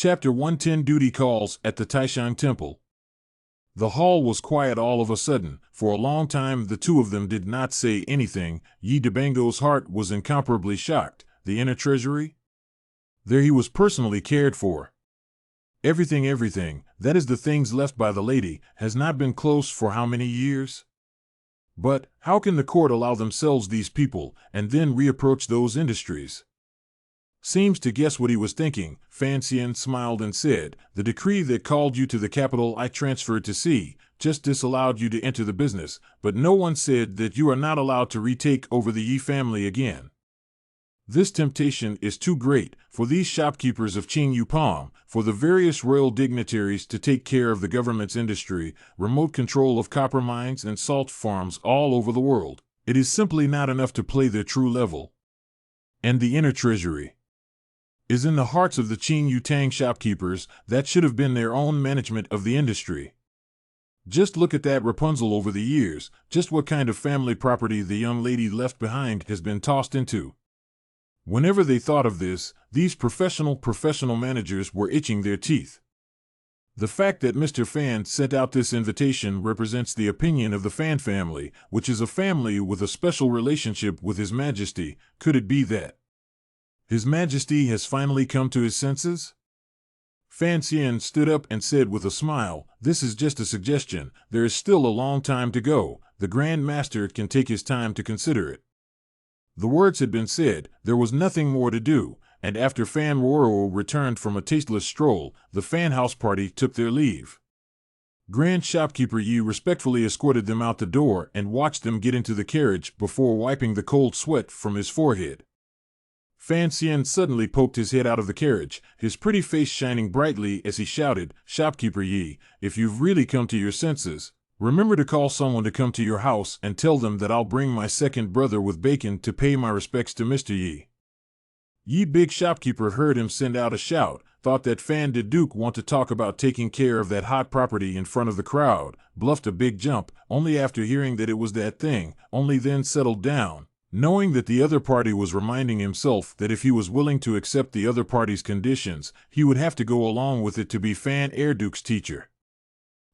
Chapter 110 Duty Calls at the Taishan Temple. The hall was quiet all of a sudden. For a long time the two of them did not say anything. Yi Debango's heart was incomparably shocked. The inner treasury? There he was personally cared for. Everything, that is the things left by the lady, has not been closed for how many years? But how can the court allow themselves these people, and then reapproach those industries? Seems to guess what he was thinking. Fan Xian smiled and said, "The decree that called you to the capital I transferred to C, just disallowed you to enter the business, but no one said that you are not allowed to retake over the Yi family again. This temptation is too great for these shopkeepers of Qing Yupang, for the various royal dignitaries to take care of the government's industry, remote control of copper mines and salt farms all over the world. It is simply not enough to play their true level. And the inner treasury is in the hearts of the Qing Yutang shopkeepers. That should have been their own management of the industry. Just look at that Rapunzel over the years. Just what kind of family property the young lady left behind has been tossed into." Whenever they thought of this, these professional managers were itching their teeth. The fact that Mr. Fan sent out this invitation represents the opinion of the Fan family, which is a family with a special relationship with His Majesty. Could it be that His Majesty has finally come to his senses? Fan Xian stood up and said with a smile, "This is just a suggestion. There is still a long time to go. The Grand Master can take his time to consider it." The words had been said, there was nothing more to do, and after Fan Roro returned from a tasteless stroll, the Fan House party took their leave. Grand Shopkeeper Yi respectfully escorted them out the door and watched them get into the carriage before wiping the cold sweat from his forehead. Fan Xian suddenly poked his head out of the carriage, his pretty face shining brightly as he shouted, "Shopkeeper Yi, if you've really come to your senses, remember to call someone to come to your house and tell them that I'll bring my second brother with bacon to pay my respects to Mr. Yi." Yi Big Shopkeeper heard him send out a shout, thought that Fan did Duke want to talk about taking care of that hot property in front of the crowd, bluffed a big jump, only after hearing that it was that thing, only then settled down, knowing that the other party was reminding himself that if he was willing to accept the other party's conditions, he would have to go along with it to be Fan Duke's teacher.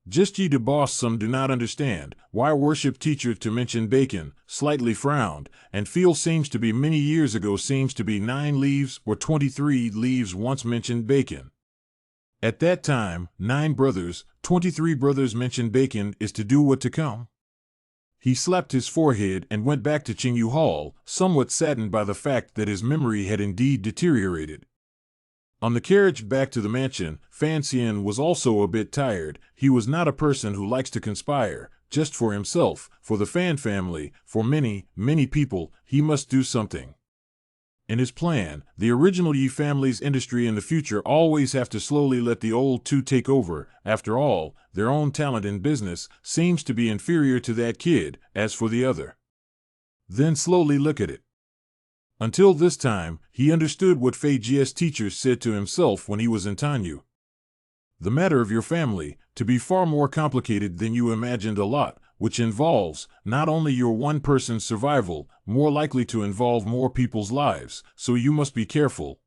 Just Yi de boss some do not understand, why worship teacher to mention bacon, slightly frowned, and feel seems to be many years ago seems to be 9 leaves or 23 leaves once mentioned bacon. At that time, 9 brothers, 23 brothers mentioned bacon is to do what to come. He slapped his forehead and went back to Qingyu Hall, somewhat saddened by the fact that his memory had indeed deteriorated. On the carriage back to the mansion, Fan Xian was also a bit tired. He was not a person who likes to conspire, just for himself, for the Fan family, for many people. He must do something. In his plan, the original Yi family's industry in the future always have to slowly let the old two take over. After all, their own talent in business seems to be inferior to that kid. As for the other, then slowly look at it. Until this time, he understood what Fei Jia's teacher said to himself when he was in Tanyu. The matter of your family, to be far more complicated than you imagined a lot, which involves not only your one person's survival, more likely to involve more people's lives, so you must be careful.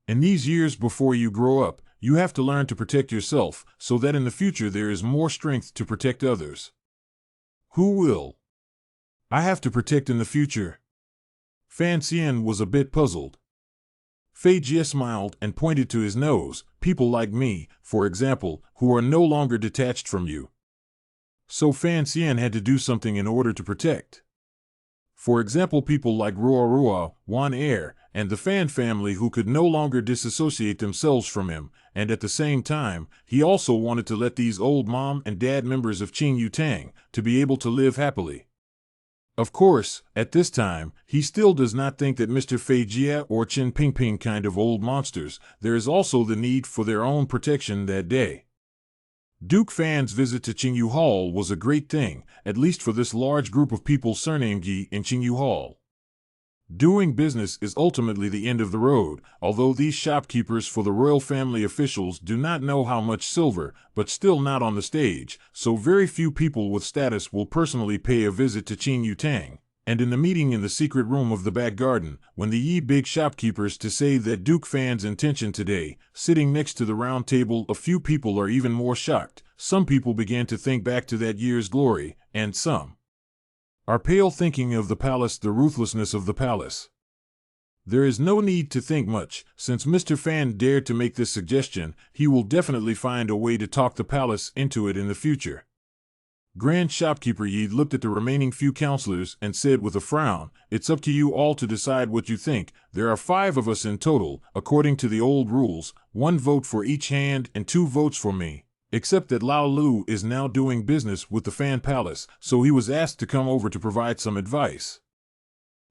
In these years before you grow up, you have to learn to protect yourself, so that in the future there is more strength to protect others. Who will I have to protect in the future? Fan Xian was a bit puzzled. Fei Jie smiled and pointed to his nose. People like me, for example, who are no longer detached from you. So Fan Xian had to do something in order to protect. For example, people like Ruo Ruo, Wan Air, and the Fan family who could no longer disassociate themselves from him, and at the same time, he also wanted to let these old mom and dad members of Qing Yutang to be able to live happily. Of course, at this time, he still does not think that Mr. Fei Jia or Qin Pingping kind of old monsters. There is also the need for their own protection that day. Duke Fan's visit to Qingyu Hall was a great thing, at least for this large group of people surnamed Yi in Qingyu Hall. Doing business is ultimately the end of the road, although these shopkeepers for the royal family officials do not know how much silver, but still not on the stage, so very few people with status will personally pay a visit to Qing Yutang. And in the meeting in the secret room of the back garden, when the ye big shopkeepers to say that Duke Fan's intention today, sitting next to the round table, a few people are even more shocked. Some people began to think back to that year's glory, and some are pale thinking of the palace, the ruthlessness of the palace. There is no need to think much. Since Mr. Fan dared to make this suggestion, he will definitely find a way to talk the palace into it in the future. Grand Shopkeeper Yi looked at the remaining few counselors and said with a frown, "It's up to you all to decide what you think. There are 5 of us in total, according to the old rules, 1 vote for each hand and 2 votes for me. Except that Lao Lu is now doing business with the Fan Palace, so he was asked to come over to provide some advice."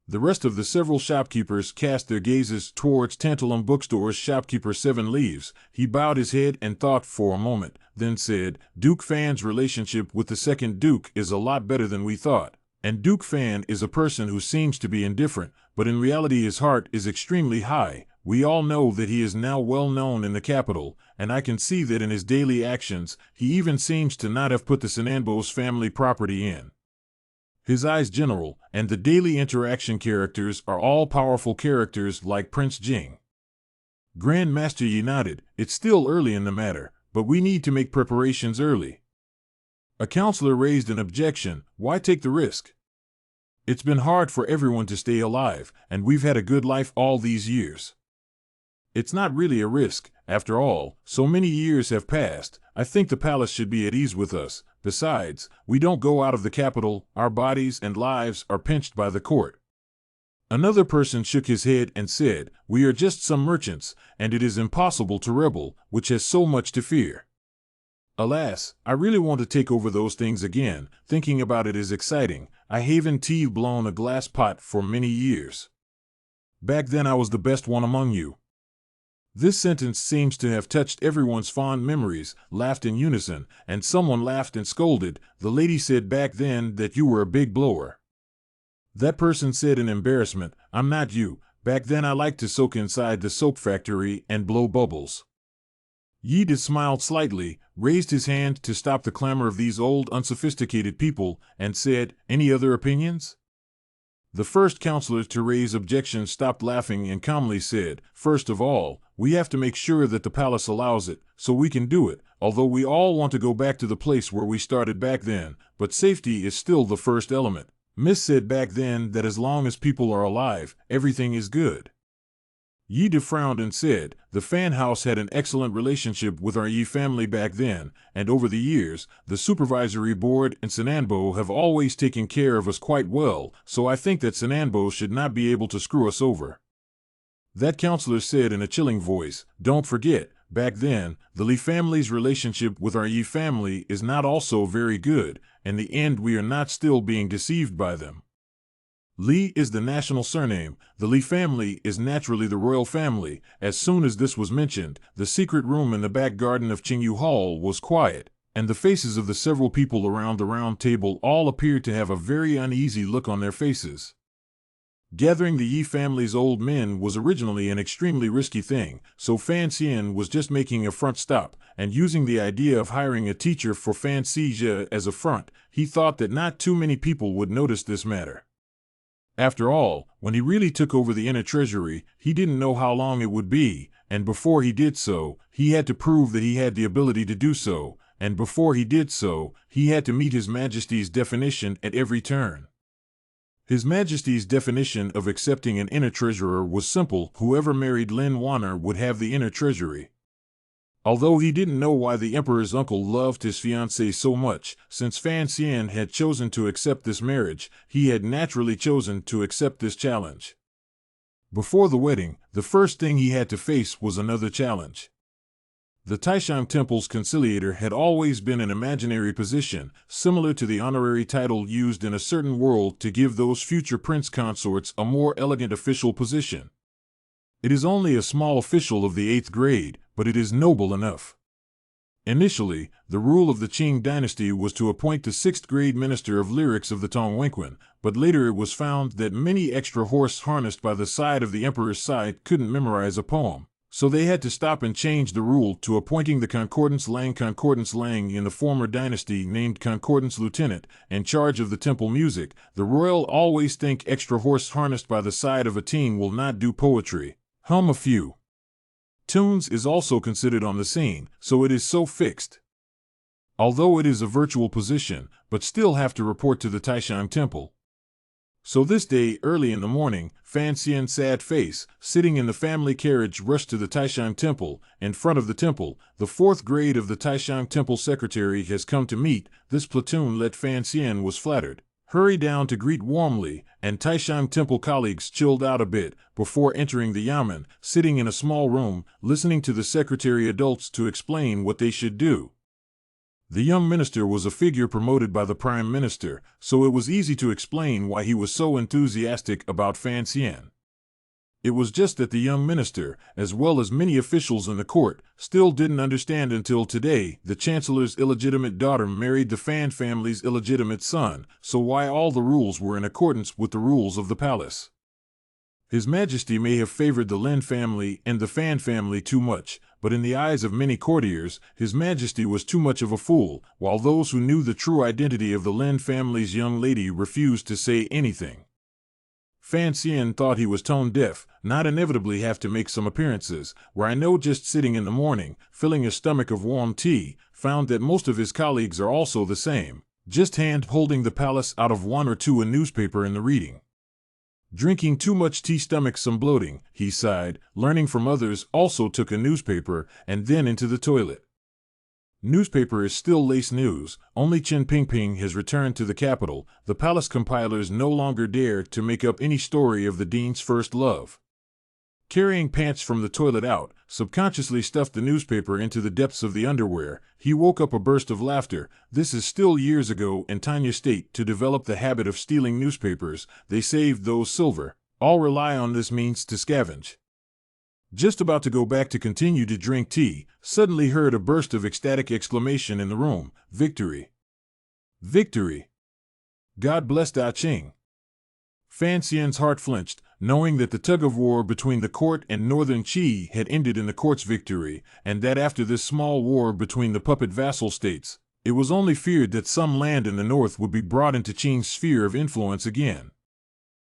The rest of the several shopkeepers cast their gazes towards Tantalum Bookstore's shopkeeper 7 Leaves. He bowed his head and thought for a moment, then said, "Duke Fan's relationship with the second Duke is a lot better than we thought. And Duke Fan is a person who seems to be indifferent, but in reality his heart is extremely high. We all know that he is now well known in the capital, and I can see that in his daily actions. He even seems to not have put the Sananbo's family property in his eyes. General, and the daily interaction characters are all powerful characters like Prince Jing." Grand Master Yi nodded. "It's still early in the matter, but we need to make preparations early." A counselor raised an objection. "Why take the risk? It's been hard for everyone to stay alive, and we've had a good life all these years. It's not really a risk. After all, so many years have passed. I think the palace should be at ease with us. Besides, we don't go out of the capital. Our bodies and lives are pinched by the court." Another person shook his head and said, "We are just some merchants, and it is impossible to rebel, which has so much to fear. Alas, I really want to take over those things again. Thinking about it is exciting. I haven't blown a glass pot for many years. Back then I was the best one among you." This sentence seems to have touched everyone's fond memories, laughed in unison, and someone laughed and scolded. "The lady said back then that you were a big blower." That person said in embarrassment, "I'm not you. Back then I liked to soak inside the soap factory and blow bubbles." Yi smiled slightly, raised his hand to stop the clamor of these old unsophisticated people, and said, "Any other opinions?" The first counselor to raise objections stopped laughing and calmly said, "First of all, we have to make sure that the palace allows it, so we can do it, although we all want to go back to the place where we started back then, but safety is still the first element. Miss said back then that as long as people are alive, everything is good." Yi frowned and said, "The Fan House had an excellent relationship with our Yi family back then, and over the years, the supervisory board and Sananbo have always taken care of us quite well, so I think that Sananbo should not be able to screw us over." That counselor said in a chilling voice, "Don't forget, back then, the Li family's relationship with our Yi family is not also very good. In the end, we are not still being deceived by them. Li is the national surname. The Li family is naturally the royal family." As soon as this was mentioned, the secret room in the back garden of Qingyu Hall was quiet, and the faces of the several people around the round table all appeared to have a very uneasy look on their faces. Gathering the Yi family's old men was originally an extremely risky thing, so Fan Xian was just making a front stop, and using the idea of hiring a teacher for Fan Xizhe as a front, he thought that not too many people would notice this matter. After all, when he really took over the inner treasury, he didn't know how long it would be, and before he did so, he had to prove that he had the ability to do so, and before he did so, he had to meet His Majesty's definition at every turn. His Majesty's definition of accepting an inner treasurer was simple: whoever married Lin Wanner would have the inner treasury. Although he didn't know why the emperor's uncle loved his fiancée so much, since Fan Xian had chosen to accept this marriage, he had naturally chosen to accept this challenge. Before the wedding, the first thing he had to face was another challenge. The Taishan Temple's conciliator had always been an imaginary position, similar to the honorary title used in a certain world to give those future prince consorts a more elegant official position. It is only a small official of the 8th grade, but it is noble enough. Initially, the rule of the Qing dynasty was to appoint the 6th grade minister of lyrics of the Tongwenquan, but later it was found that many extra horse harnessed by the side of the emperor's side couldn't memorize a poem. So they had to stop and change the rule to appointing the Concordance Lang in the former dynasty named Concordance Lieutenant in charge of the temple music. The royal always think extra horse harnessed by the side of a team will not do poetry. Hum a few tunes is also considered on the scene, so it is so fixed. Although it is a virtual position, but still have to report to the Taishan temple. So this day, early in the morning, Fan Xian's sad face, sitting in the family carriage, rushed to the Taishan temple. In front of the temple, the 4th grade of the Taishan temple secretary has come to meet. This platoon-led Fan Xian was flattered. Hurry down to greet warmly, and Taishan temple colleagues chilled out a bit before entering the yamen, sitting in a small room, listening to the secretary adults to explain what they should do. The young minister was a figure promoted by the prime minister, so it was easy to explain why he was so enthusiastic about Fan Xian. It was just that the young minister, as well as many officials in the court, still didn't understand until today the chancellor's illegitimate daughter married the Fan family's illegitimate son, so why all the rules were in accordance with the rules of the palace. His Majesty may have favored the Lin family and the Fan family too much, but in the eyes of many courtiers, His Majesty was too much of a fool, while those who knew the true identity of the Lin family's young lady refused to say anything. Fan Xian thought he was tone deaf, not inevitably have to make some appearances, where I know just sitting in the morning, filling a stomach of warm tea, found that most of his colleagues are also the same, just hand-holding the palace out of 1 or 2 a newspaper in the reading. Drinking too much tea, stomach some bloating, he sighed, learning from others, also took a newspaper, and then into the toilet. Newspaper is still lace news, only Chen Pingping has returned to the capital. The palace compilers no longer dare to make up any story of the dean's first love. Carrying pants from the toilet out, subconsciously stuffed the newspaper into the depths of the underwear, he woke up a burst of laughter. This is still years ago in Tanya State to develop the habit of stealing newspapers. They saved those silver. All rely on this means to scavenge. Just about to go back to continue to drink tea, suddenly heard a burst of ecstatic exclamation in the room. Victory! Victory! God bless Da Qing! Fan Xian's heart flinched, knowing that the tug-of-war between the court and northern Qi had ended in the court's victory, and that after this small war between the puppet vassal states, it was only feared that some land in the north would be brought into Qing's sphere of influence again.